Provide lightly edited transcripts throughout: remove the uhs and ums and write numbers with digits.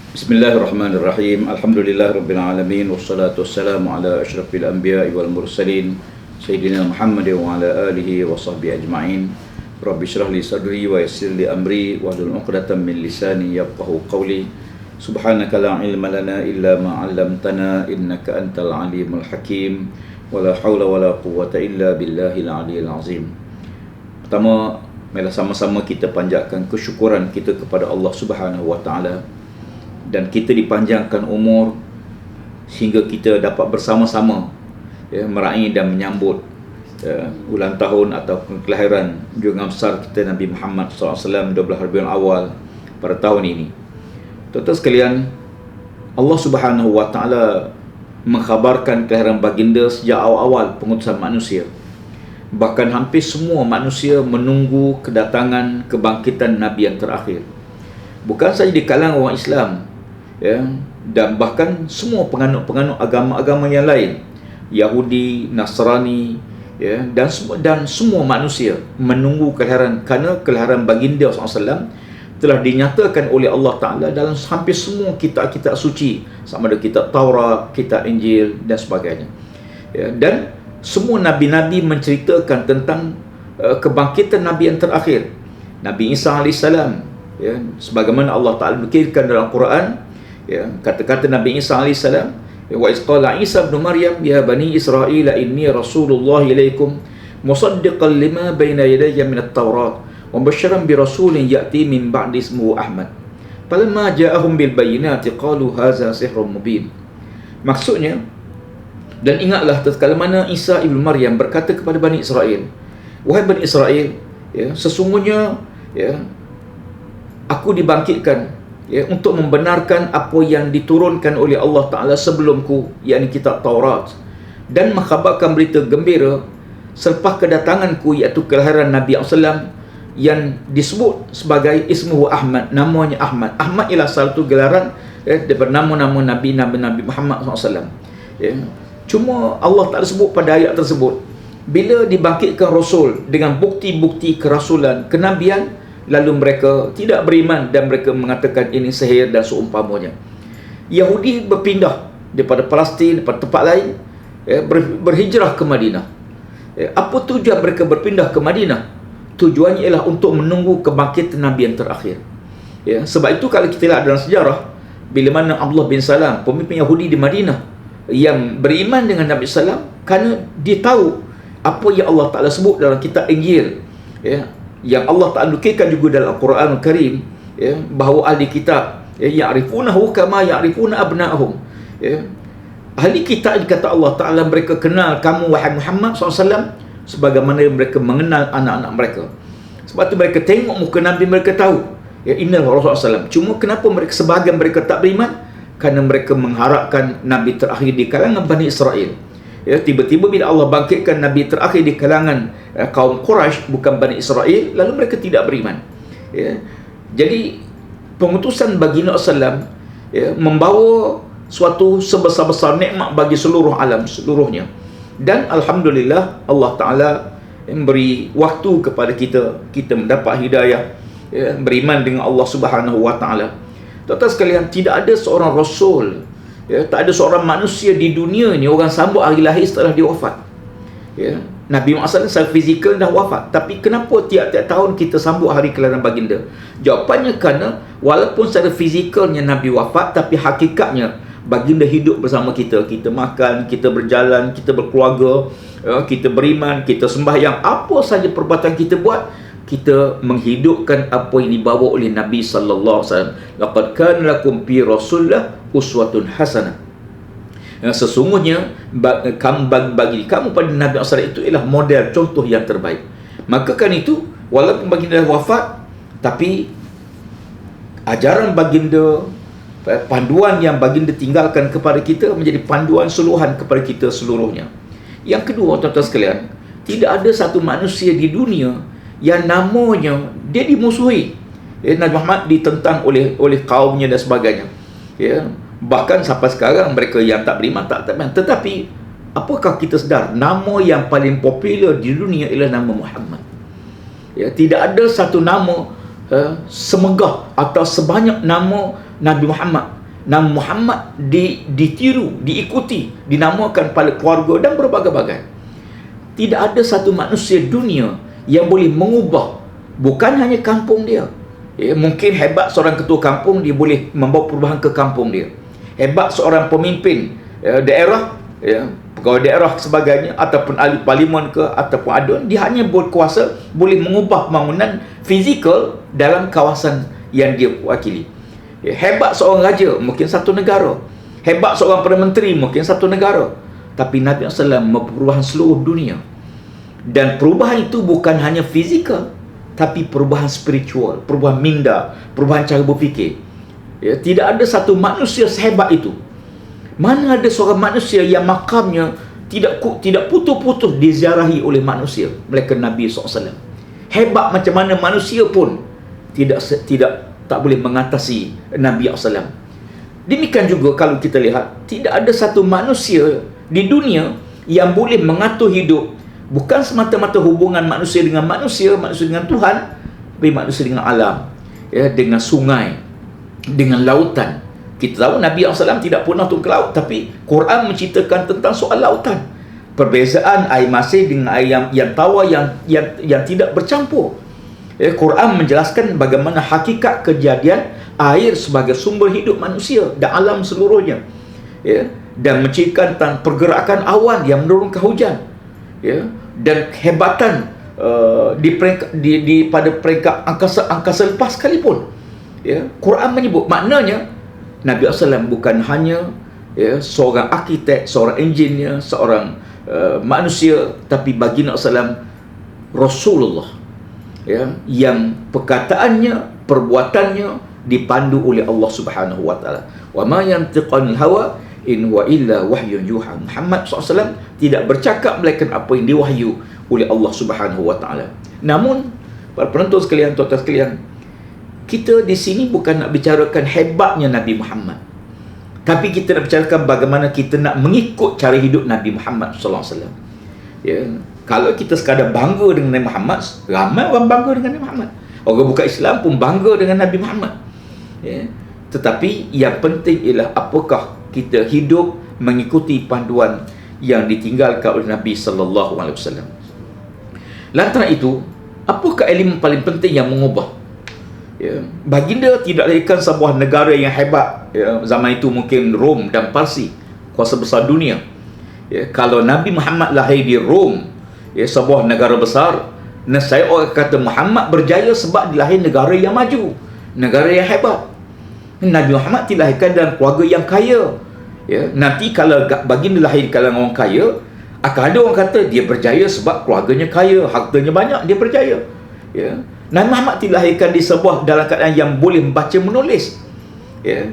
Bismillahirrahmanirrahim. Alhamdulillahirabbil alamin wassalatu wassalamu ala asyrafil anbiya'i wal mursalin sayyidina Muhammad wa ala alihi wa sahbihi ajma'in. Rabbi shrah li sadri wa yassir li amri wahlul 'uqdatam min lisani yafqahu qawli. Subhanaka la ilma lana illa ma 'allamtana innaka antal alimul hakim. Wala haula wala quwwata illa billahil aliyyil azim. Pertama, marilah sama-sama kita panjatkan kesyukuran kita kepada Allah Subhanahu wa taala, dan kita dipanjangkan umur sehingga kita dapat bersama-sama meraih dan menyambut ulang tahun atau kelahiran junjungan besar kita Nabi Muhammad SAW 12 Rabiul Awal pada tahun ini. Tuan-tuan sekalian, Allah Subhanahu wa taala mengkhabarkan kelahiran baginda sejak awal-awal pengutusan manusia. Bahkan hampir semua manusia menunggu kedatangan kebangkitan Nabi yang terakhir. Bukan saja di kalangan orang Islam, dan bahkan semua penganut-penganut agama-agama yang lain, Yahudi, Nasrani, dan semua manusia menunggu kelahiran, kerana kelahiran baginda SAW telah dinyatakan oleh Allah Ta'ala dalam hampir semua kitab-kitab suci, sama ada kitab Taurat, kitab Injil dan sebagainya. Dan semua Nabi-Nabi menceritakan tentang kebangkitan Nabi yang terakhir, Nabi Isa AS. Sebagaimana Allah Ta'ala berkirkan dalam Quran, kata-kata Nabi Isa AS, wa isqala Isa ibn Maryam ya bani Israel inni rasulullah ilaikum musaddiqan lima baina yadayya min at-taurat wa basyiran bi rasulin ya'ti min ba'di ismuhu Ahmad falamma ja'ahum bil bayyinati qalu hadza sihrun mubin. Maksudnya, dan ingatlah tatkala mana Isa ibn Maryam berkata kepada Bani Israel, wahai Bani Israel, sesungguhnya aku dibangkitkan untuk membenarkan apa yang diturunkan oleh Allah Ta'ala sebelumku, yakni kitab Taurat, dan mengkhabarkan berita gembira selepas kedatanganku, iaitu kelahiran Nabi SAW yang disebut sebagai ismuhu Ahmad, namanya Ahmad. Ahmad ialah salah satu gelaran daripada nama-nama Nabi Muhammad SAW. Cuma Allah Ta'ala sebut pada ayat tersebut, bila dibangkitkan Rasul dengan bukti-bukti kerasulan, kenabian, lalu mereka tidak beriman dan mereka mengatakan ini sihir dan seumpamanya. Yahudi berpindah daripada Palestin, daripada tempat lain, berhijrah ke Madinah. Apa tujuan mereka berpindah ke Madinah? Tujuannya ialah untuk menunggu kebangkitan Nabi yang terakhir. Sebab itu kalau kita lihat dalam sejarah, bila mana Abdullah bin Salam, pemimpin Yahudi di Madinah, yang beriman dengan Nabi SAW, kerana dia tahu apa yang Allah Ta'ala sebut dalam kitab Injil, yang Allah Ta'ala nukilkan juga dalam Al-Quran Al-Karim, bahawa ahli kitab ya'rifunahu kama ya'rifuna abna'ahum. Ahli kitab, kata Allah Ta'ala, mereka kenal kamu wahai Muhammad SAW sebagaimana mereka mengenal anak-anak mereka. Sebab tu mereka tengok muka Nabi, mereka tahu innal Rasulullah SAW. Cuma kenapa mereka, sebahagian mereka tak beriman? Kerana mereka mengharapkan Nabi terakhir di kalangan Bani Israel. Tiba-tiba bila Allah bangkitkan Nabi terakhir di kalangan kaum Quraisy, bukan Bani Israel, lalu mereka tidak beriman. Jadi pengutusan baginda SAW membawa suatu sebesar-besar nikmat bagi seluruh alam, seluruhnya. Dan Alhamdulillah, Allah Ta'ala memberi waktu kepada kita, kita mendapat hidayah, beriman dengan Allah Subhanahu wa Ta'ala. Tuan-tuan sekalian, tidak ada seorang Rasul, tak ada seorang manusia di dunia ni orang sambut hari lahir setelah dia wafat. Nabi Muhammad SAW secara fizikal dah wafat, tapi kenapa tiap-tiap tahun kita sambut hari kelahiran baginda? Jawapannya kerana walaupun secara fizikalnya Nabi wafat, tapi hakikatnya baginda hidup bersama kita. Kita makan, kita berjalan, kita berkeluarga, kita beriman, kita sembahyang, apa saja perbuatan kita buat, kita menghidupkan apa yang dibawa oleh Nabi sallallahu alaihi wasallam. Laqad kana lakum fi Rasulillah uswatun hasanah. Sesungguhnya bagi kamu pada Nabi SAW itu ialah model, contoh yang terbaik. Maka kan itu, walaupun baginda wafat, tapi ajaran baginda, panduan yang baginda tinggalkan kepada kita menjadi panduan suluhan kepada kita seluruhnya. Yang kedua, tuan-tuan sekalian, tidak ada satu manusia di dunia yang namanya dia dimusuhi. Nabi Muhammad ditentang oleh kaumnya dan sebagainya. Bahkan sampai sekarang mereka yang tak beriman, tak beriman. Tetapi apakah kita sedar nama yang paling popular di dunia ialah nama Muhammad? Tidak ada satu nama semegah atau sebanyak nama Nabi Muhammad Nama Muhammad ditiru, diikuti, dinamakan pada keluarga dan berbagai-bagai. Tidak ada satu manusia dunia yang boleh mengubah bukan hanya kampung dia. Mungkin hebat seorang ketua kampung, dia boleh membawa perubahan ke kampung dia. Hebat seorang pemimpin daerah, pegawai daerah sebagainya, ataupun ahli parlimen ke, ataupun adun, dia hanya berkuasa boleh mengubah bangunan fizikal dalam kawasan yang dia wakili. Hebat seorang raja, mungkin satu negara. Hebat seorang Perdana Menteri, mungkin satu negara. Tapi Nabi SAW memperubahan seluruh dunia. Dan perubahan itu bukan hanya fizikal, tapi perubahan spiritual, perubahan minda, perubahan cara berfikir. Tidak ada satu manusia sehebat itu. Mana ada seorang manusia yang makamnya tidak putus-putus diziarahi oleh manusia, melainkan Nabi SAW. Hebat macam mana manusia pun tak boleh mengatasi Nabi SAW. Demikian juga kalau kita lihat, tidak ada satu manusia di dunia yang boleh mengatur hidup bukan semata-mata hubungan manusia dengan manusia dengan Tuhan, tapi manusia dengan alam, dengan sungai, dengan lautan. Kita tahu Nabi SAW tidak pernah turun ke laut, tapi Quran menceritakan tentang soal lautan. Perbezaan air masin dengan air yang tawar yang tidak bercampur. Quran menjelaskan bagaimana hakikat kejadian air sebagai sumber hidup manusia dan alam seluruhnya. Dan menceritakan tentang pergerakan awan yang menurunkan hujan. Dan kehebatan pada peringkat angkasa lepas sekalipun. Quran menyebut, maknanya Nabi SAW bukan hanya seorang arkitek, seorang engineer, seorang manusia, tapi baginda SAW Rasulullah, yang perkataannya, perbuatannya dipandu oleh Allah Subhanahu wa taala. Wa ma yantiqu anil hawa in huwa illa wahyun yuha. Muhammad SAW tidak bercakap melainkan apa yang diwahyu oleh Allah Subhanahu wa taala. Namun para penonton sekalian, tuan-tuan sekalian, kita di sini bukan nak bicarakan hebatnya Nabi Muhammad, tapi kita nak bicarakan bagaimana kita nak mengikut cara hidup Nabi Muhammad sallallahu alaihi wasallam. Kalau kita sekadar bangga dengan Nabi Muhammad, ramai orang bangga dengan Nabi Muhammad. Orang bukan Islam pun bangga dengan Nabi Muhammad. Tetapi yang penting ialah apakah kita hidup mengikuti panduan yang ditinggalkan oleh Nabi sallallahu alaihi wasallam. Lantaran itu, apakah elemen paling penting yang mengubah? Baginda tidak lahirkan sebuah negara yang hebat. Zaman itu mungkin Rom dan Parsi, kuasa besar dunia. Kalau Nabi Muhammad lahir di Rom, sebuah negara besar, saya orang kata Muhammad berjaya sebab dilahir negara yang maju, negara yang hebat. Nabi Muhammad dilahirkan dalam keluarga yang kaya. Nanti kalau baginda lahir di kalangan orang kaya, akan ada orang kata dia berjaya sebab keluarganya kaya, hartanya banyak, dia berjaya. Nabi Muhammad dilahirkan di sebuah dalam keadaan yang boleh membaca menulis.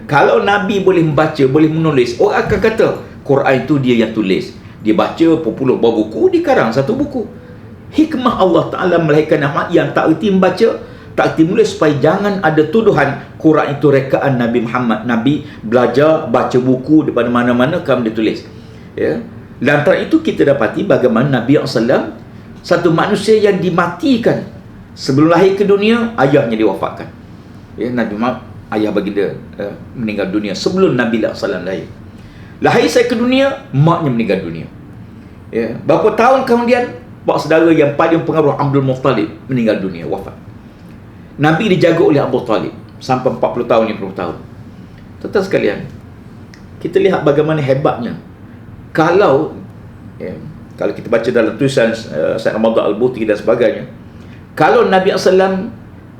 Kalau Nabi boleh membaca, boleh menulis, orang akan kata Quran itu dia yang tulis. Dia baca berpuluh buah buku, dikarang satu buku. Hikmah Allah Ta'ala melahirkan Muhammad yang tak erti membaca, tak erti menulis, supaya jangan ada tuduhan Quran itu rekaan Nabi Muhammad. Nabi belajar baca buku daripada mana-mana, kamu dia tulis. Lantaran itu kita dapati bagaimana Nabi SAW satu manusia yang dimatikan. Sebelum lahir ke dunia, ayahnya diwafatkan. Nabi Muhammad, ayah baginda meninggal dunia sebelum Nabi SAW lahir. Lahir saya ke dunia, maknya meninggal dunia. Berapa tahun kemudian, pak saudara yang paling pengaruh Abdul Muttalib meninggal dunia, wafat. Nabi dijaga oleh Abu Talib sampai 40 tahun, 50 tahun. Tuan-tuan sekalian, kita lihat bagaimana hebatnya. Kalau kita baca dalam tulisan Sayyid Ramadan Al-Buti dan sebagainya, kalau Nabi SAW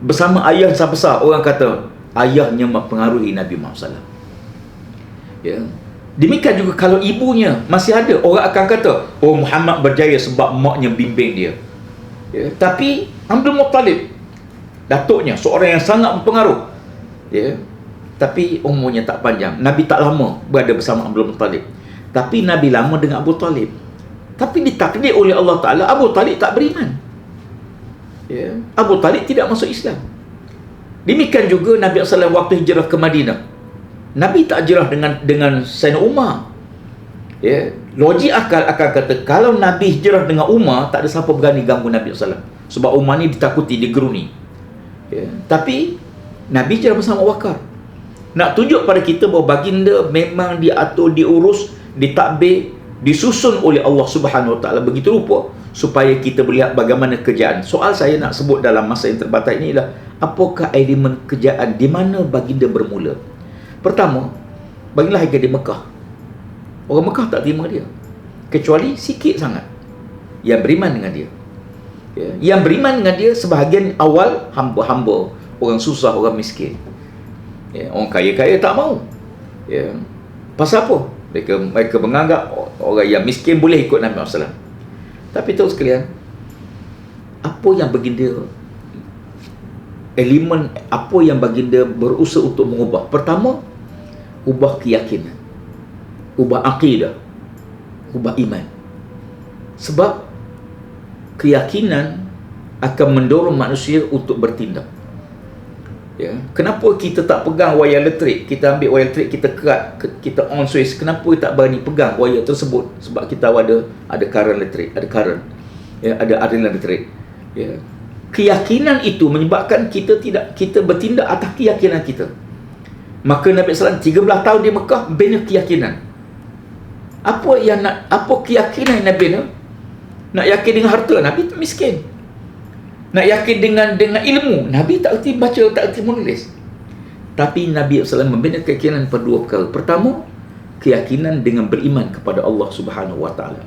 bersama ayah besar, orang kata ayahnya mempengaruhi Nabi Muhammad SAW. Demikian juga kalau ibunya masih ada, orang akan kata, oh Muhammad berjaya sebab maknya bimbing dia. Tapi Abdul Muttalib, datuknya, seorang yang sangat berpengaruh, tapi umurnya tak panjang. Nabi tak lama berada bersama Abdul Muttalib, tapi Nabi lama dengan Abu Talib. Tapi ditakdir oleh Allah Ta'ala, Abu Talib tak beriman. Abu Talib tidak masuk Islam. Demikian juga Nabi SAW waktu hijrah ke Madinah, Nabi tak hijrah dengan Sayyidina Umar. Logik akal akan kata, kalau Nabi hijrah dengan Umar, tak ada siapa berani ganggu Nabi SAW, sebab Umar ni ditakuti, digeruni. Tapi Nabi hijrah bersama Abu Bakar. nak tunjuk pada kita bahawa baginda memang diatur, diurus, ditadbir, disusun oleh Allah Subhanahu Wa Taala begitu rupa supaya kita melihat bagaimana kerjaan. Soal saya nak sebut dalam masa yang terbatas ini ialah apakah elemen kerjaan, di mana baginda bermula. Pertama, baginda lahir di Mekah. Orang Mekah tak terima dia, kecuali sikit sangat yang beriman dengan dia. Yang beriman dengan dia sebahagian awal hamba-hamba, orang susah, orang miskin. Orang kaya-kaya tak mau. Pasal apa? Mereka menganggap orang yang miskin boleh ikut Nabi SAW. Tapi tahu sekalian, apa yang baginda, elemen apa yang baginda berusaha untuk mengubah? Pertama, ubah keyakinan, ubah akidah, ubah iman. Sebab keyakinan akan mendorong manusia untuk bertindak. Kenapa kita tak pegang wayar elektrik? Kita ambil wayar elektrik, kita kerat, kita on switch. Kenapa kita tak berani pegang wayar tersebut? Sebab kita tahu ada current elektrik, ada current, ada aliran elektrik. Keyakinan itu menyebabkan kita bertindak atas keyakinan kita. Maka Nabi SAW 13 tahun di Mekah bina keyakinan. Apa keyakinan yang Nabi bina? Nak yakin dengan harta, Nabi tak miskin. Nak yakin dengan ilmu, Nabi tak erti baca, tak erti menulis. Tapi Nabi SAW membina keyakinan pada dua perkara. Pertama, keyakinan dengan beriman kepada Allah Subhanahu Wa Taala.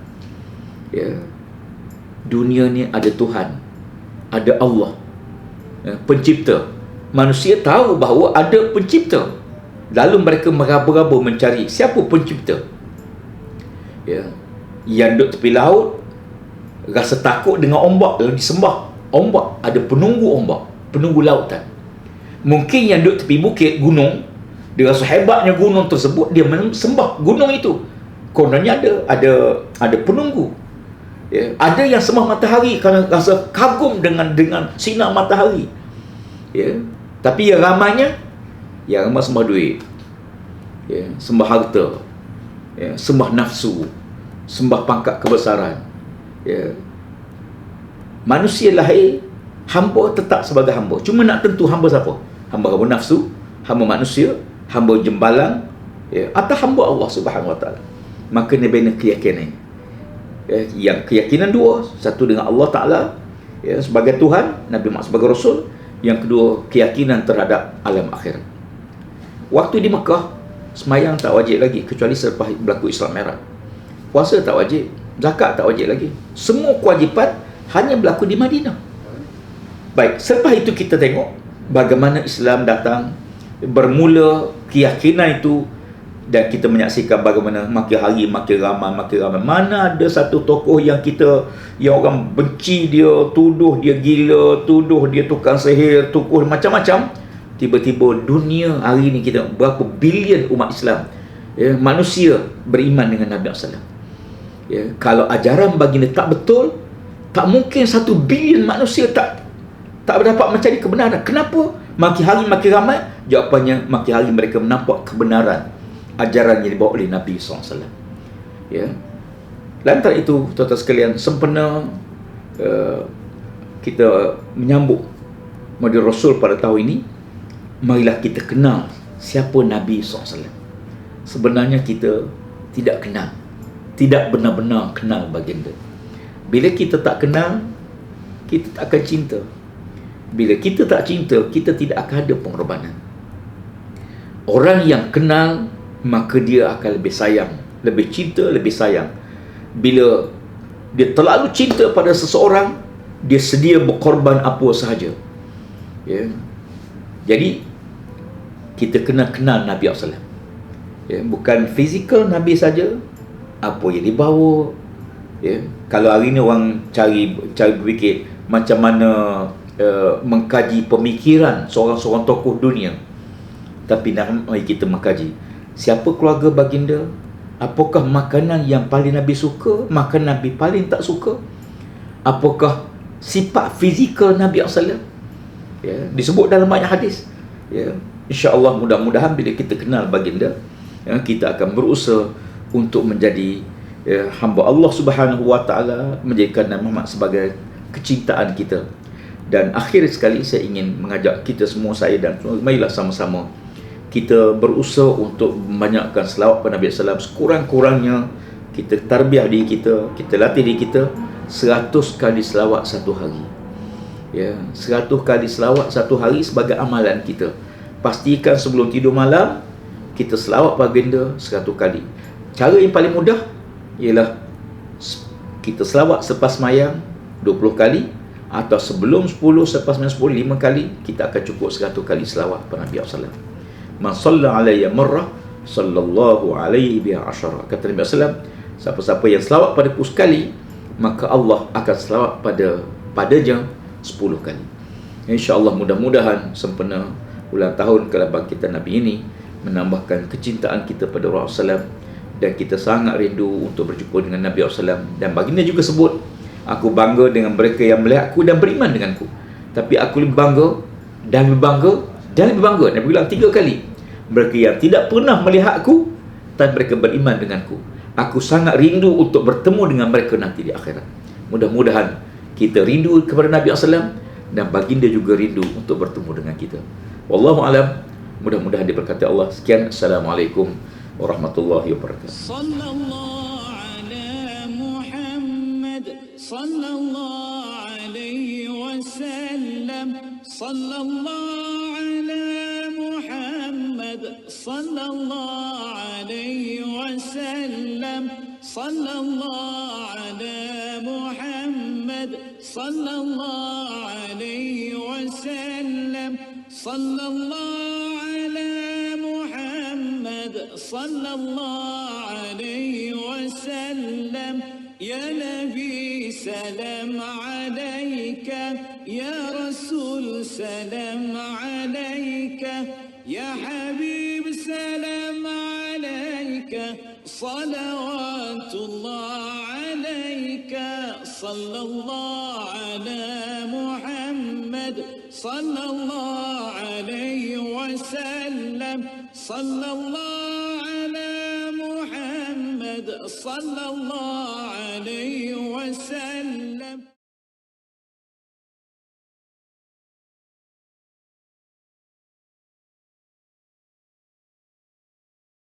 Dunia ni ada Tuhan, ada Allah, pencipta. Manusia tahu bahawa ada pencipta, lalu mereka meraba-raba mencari siapa pencipta. Yang duduk tepi laut rasa takut dengan ombak, lalu disembah ombak. Ada penunggu ombak, penunggu lautan. Mungkin yang duduk tepi bukit gunung, dia rasa hebatnya gunung tersebut, dia sembah gunung itu. Kononnya ada penunggu. Ada yang sembah matahari kerana rasa kagum dengan sinar matahari. Tapi yang ramainya, yang ramai sembah duit, sembah harta, sembah nafsu, sembah pangkat kebesaran. Manusia lahir hamba, tetap sebagai hamba. Cuma nak tentu hamba siapa? Hamba hawa nafsu, hamba manusia, hamba jembalang, atau hamba Allah Subhanahu Wa Taala. Maka dia bina keyakinan. Yang keyakinan dua, satu dengan Allah Taala sebagai Tuhan, Nabi Muhammad sebagai Rasul. Yang kedua, keyakinan terhadap alam akhirat. Waktu di Mekah, semayang tak wajib lagi kecuali selepas berlaku Isra Mi'raj. Puasa tak wajib, zakat tak wajib lagi. Semua kewajipan hanya berlaku di Madinah. Baik, selepas itu kita tengok bagaimana Islam datang, bermula keyakinan itu, dan kita menyaksikan bagaimana makin hari makin ramai. Mana ada satu tokoh yang orang benci dia, tuduh dia gila, tuduh dia tukang sihir, tuduh macam-macam. Tiba-tiba dunia hari ini kita berapa bilion umat Islam, manusia beriman dengan Nabi SAW. Kalau ajaran baginda tak betul, tak mungkin 1 bilion manusia tak dapat mencari kebenaran. Kenapa? Makin hari makin ramai. Jawapannya, makin hari mereka menampak kebenaran ajaran yang dibawa oleh Nabi SAW. Lantaran itu, tuan-tuan sekalian, sempena kita menyambut Maulid Rasul pada tahun ini, marilah kita kenal siapa Nabi SAW. Sebenarnya kita tidak kenal, tidak benar-benar kenal baginda. Bila kita tak kenal, kita tak akan cinta. Bila kita tak cinta, kita tidak akan ada pengorbanan. Orang yang kenal, maka dia akan lebih sayang, lebih cinta, lebih sayang. Bila dia terlalu cinta pada seseorang, dia sedia berkorban apa sahaja. Jadi kita kena kenal Nabi SAW. Bukan fizikal Nabi saja, apa yang dibawa. Kalau hari ni orang cari berfikir macam mana mengkaji pemikiran seorang-seorang tokoh dunia. Tapi mari kita mengkaji siapa keluarga baginda, apakah makanan yang paling Nabi suka, makanan Nabi paling tak suka, apakah sifat fizikal Nabi SAW. Disebut dalam banyak hadis. InsyaAllah mudah-mudahan bila kita kenal baginda, kita akan berusaha untuk menjadi hamba Allah Subhanahu Wa Taala, menjadikan Nabi Muhammad sebagai kecintaan kita. Dan akhir sekali saya ingin mengajak kita semua, saya dan semua, marilah sama-sama kita berusaha untuk membanyakkan selawat pada Nabi SAW. Sekurang-kurangnya kita tarbiyah diri kita, kita latih diri kita 100 kali selawat satu hari. Ya, 100 kali selawat satu hari sebagai amalan kita. Pastikan sebelum tidur malam kita selawat baginda 100 kali. Cara yang paling mudah ialah kita selawat selepas mayang 20 kali, atau sebelum 10, selepas mayang 10, 5 kali. Kita akan cukup 100 kali selawat pada Nabi SAW. Man salla alayya marrah sallallahu alaihi biha asyara. Kata Nabi SAW, siapa-siapa yang selawat padaku sekali, maka Allah akan selawat padanya 10 kali. InsyaAllah, mudah-mudahan sempena ulang tahun kebangkitan Nabi ini menambahkan kecintaan kita pada Rasulullah SAW, dan kita sangat rindu untuk berjumpa dengan Nabi SAW. Dan baginda juga sebut, aku bangga dengan mereka yang melihatku dan beriman denganku, tapi aku lebih bangga dan lebih bangga dan lebih bangga. Nabi bilang 3 kali, mereka yang tidak pernah melihatku dan mereka beriman denganku. Aku sangat rindu untuk bertemu dengan mereka nanti di akhirat. Mudah-mudahan kita rindu kepada Nabi SAW, dan baginda juga rindu untuk bertemu dengan kita. Wallahu alam. Mudah-mudahan diberkati Allah. Sekian. Assalamualaikum warahmatullahi wabarakatuh. Sallallahu ala Muhammad, sallallahu alaihi wasallam, sallallahu ala Muhammad, sallallahu alaihi wasallam, sallallahu ala Muhammad, sallallahu alaihi wasallam, sallallahu ala Muhammad, sallallahu alaihi wasallam. Ya Nabi salam alaika, ya Rasul salam alaika, ya Habib salam alaika, salawatullah alaika. Sallallahu ala Muhammad, sallallahu alaihi wasallam, sallallahu ala Muhammad, sallallahu alaihi wasallam.